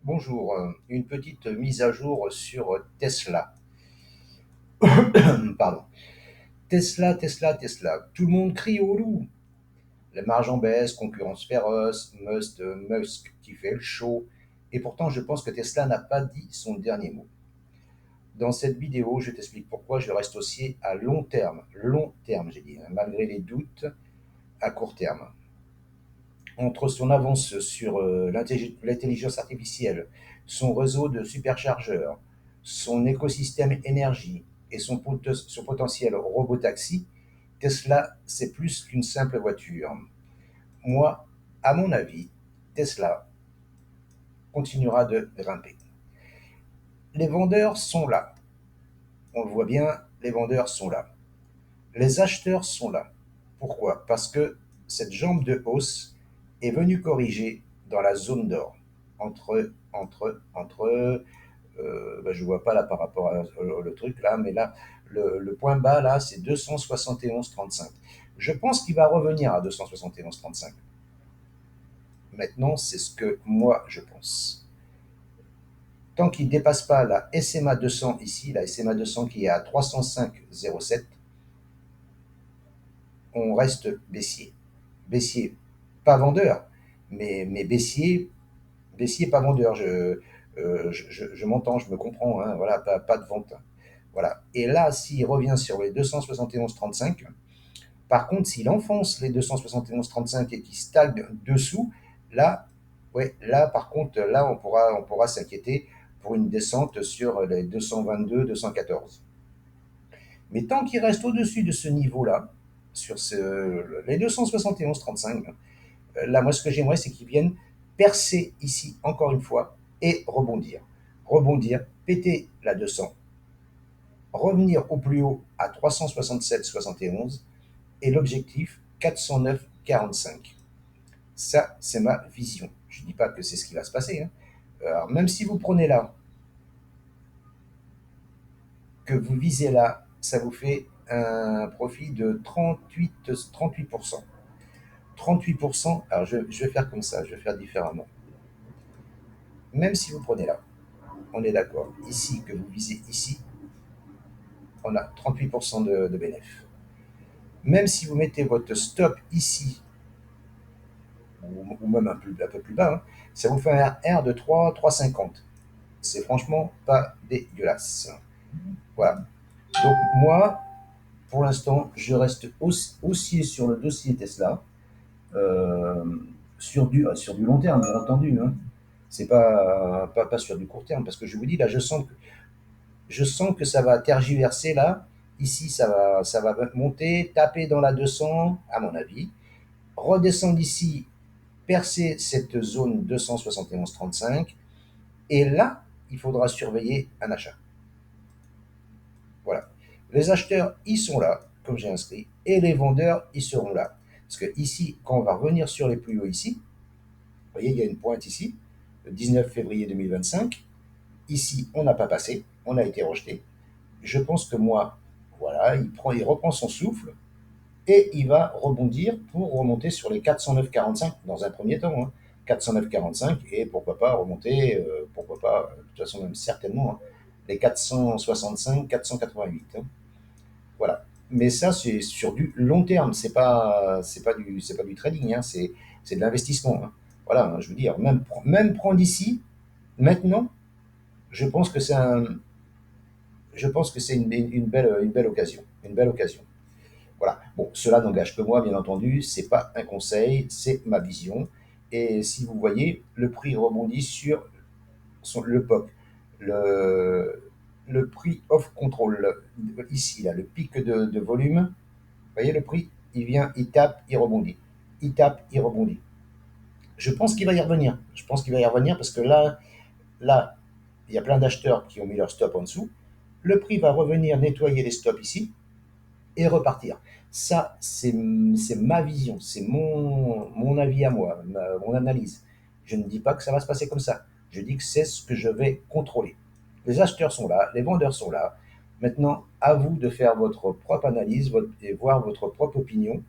Bonjour, une petite mise à jour sur Tesla. Pardon. Tesla, Tesla, Tesla. Tout le monde crie au loup. La marge en baisse, concurrence féroce, Musk qui fait le show. Et pourtant, je pense que Tesla n'a pas dit son dernier mot. Dans cette vidéo, je t'explique pourquoi je reste aussi à long terme, j'ai dit, hein, malgré les doutes à court terme. Entre son avance sur l'intelligence artificielle, son réseau de superchargeurs, son écosystème énergie et son potentiel robotaxi, Tesla, c'est plus qu'une simple voiture. Moi, à mon avis, Tesla continuera de grimper. Les vendeurs sont là. On le voit bien, les vendeurs sont là. Les acheteurs sont là. Pourquoi? Parce que cette jambe de hausse est venue corriger dans la zone d'or. Je ne vois pas là par rapport à le truc là, mais là, le point bas là, c'est 271,35. Je pense qu'il va revenir à 271,35. Maintenant, c'est ce que moi je pense. Tant qu'il ne dépasse pas la SMA 200 ici, la SMA 200 qui est à 305,07, on reste baissier. Baissier, pas vendeur, mais baissier pas vendeur. Je m'entends, je me comprends, hein, voilà, pas de vente. Voilà. Et là, s'il revient sur les 271,35, par contre, s'il enfonce les 271,35 et qu'il stagne dessous, là, ouais, là, par contre, là, on pourra s'inquiéter pour une descente sur les 222, 214. Mais tant qu'il reste au-dessus de ce niveau-là, sur les 271,35, là, moi, ce que j'aimerais, c'est qu'ils viennent percer ici, encore une fois, et rebondir. Rebondir, péter la 200, revenir au plus haut à 367,71 et l'objectif 409,45. Ça, c'est ma vision. Je ne dis pas que c'est ce qui va se passer, hein. Alors, même si vous prenez là, que vous visez là, ça vous fait un profit de 38%. 38%, alors je vais faire comme ça, je vais faire différemment. Même si vous prenez là, on est d'accord, ici, que vous visez ici, on a 38% de bénéfice. Même si vous mettez votre stop ici, ou même un peu plus bas, hein, ça vous fait un R de 3,50. C'est franchement pas dégueulasse. Voilà. Donc moi, pour l'instant, je reste haussier sur le dossier Tesla, euh, sur du long terme, bien entendu, hein. C'est pas sur du court terme, parce que je vous dis, là, je sens que ça va tergiverser là. Ici, ça va monter, taper dans la 200, à mon avis, redescendre ici, percer cette zone 271,35, et là, il faudra surveiller un achat. Voilà. Les acheteurs, ils sont là, comme j'ai inscrit, et les vendeurs, ils seront là. Parce que ici, quand on va revenir sur les plus hauts ici, vous voyez, il y a une pointe ici, le 19 février 2025. Ici, on n'a pas passé, on a été rejeté. Je pense que moi, voilà, il reprend son souffle et il va rebondir pour remonter sur les 409,45 dans un premier temps, hein. 409,45 et pourquoi pas remonter, pourquoi pas, de toute façon même certainement, hein, les 465, 488, hein. Voilà. Mais ça, c'est sur du long terme, c'est pas du trading, hein, c'est de l'investissement, hein. Voilà, hein, je veux dire, même prendre ici, maintenant, je pense que c'est un, je pense que c'est une belle occasion. Une belle occasion. Voilà. Bon, cela n'engage que moi, bien entendu. C'est pas un conseil, c'est ma vision. Et si vous voyez, le prix rebondit sur le POC, le prix off control. Ici, là, le pic de volume. Vous voyez le prix? Il vient, il tape, il rebondit. Il tape, il rebondit. Je pense qu'il va y revenir. Je pense qu'il va y revenir parce que là, il y a plein d'acheteurs qui ont mis leur stop en dessous. Le prix va revenir nettoyer les stops ici et repartir. Ça, c'est ma vision, c'est mon avis à moi, mon analyse. Je ne dis pas que ça va se passer comme ça. Je dis que c'est ce que je vais contrôler. Les acheteurs sont là, les vendeurs sont là. Maintenant, à vous de faire votre propre analyse et voir votre propre opinion.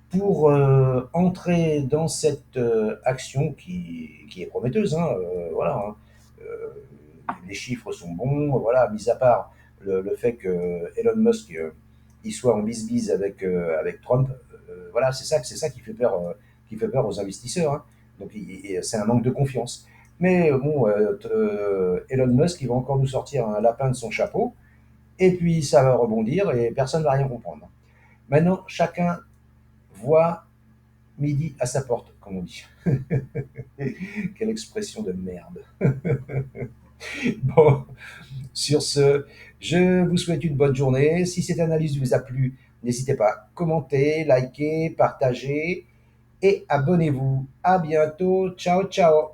pour entrer dans cette action qui est prometteuse. Hein, voilà, hein. Les chiffres sont bons, voilà, mis à part le fait que Elon Musk il soit en bise-bise avec Trump, voilà, c'est ça qui fait peur aux investisseurs. Hein. Donc c'est un manque de confiance. Mais bon, Elon Musk, il va encore nous sortir un lapin de son chapeau, et puis ça va rebondir et personne ne va rien comprendre. Maintenant, chacun voit midi à sa porte, comme on dit. Quelle expression de merde. Bon, sur ce, je vous souhaite une bonne journée. Si cette analyse vous a plu, n'hésitez pas à commenter, liker, partager et abonnez-vous. À bientôt. Ciao, ciao.